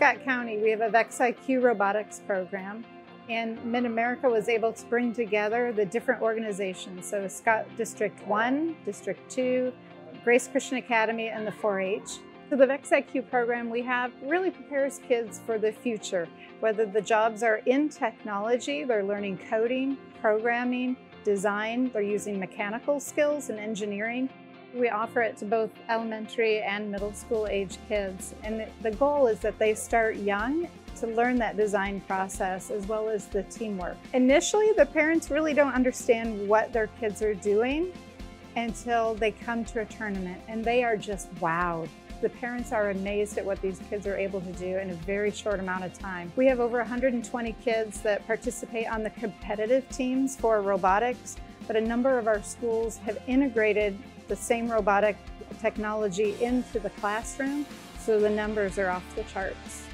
Scott County, we have a VEX-IQ Robotics program, and Mid-America was able to bring together the different organizations. So Scott District 1, District 2, Grace Christian Academy, and the 4-H. So the VEX-IQ program we have really prepares kids for the future. Whether the jobs are in technology, they're learning coding, programming, design, they're using mechanical skills and engineering. We offer it to both elementary and middle school age kids. And the goal is that they start young to learn that design process as well as the teamwork. Initially, the parents really don't understand what their kids are doing until they come to a tournament, and they are just wowed. The parents are amazed at what these kids are able to do in a very short amount of time. We have over 120 kids that participate on the competitive teams for robotics, but a number of our schools have integrated the same robotic technology into the classroom, so the numbers are off the charts.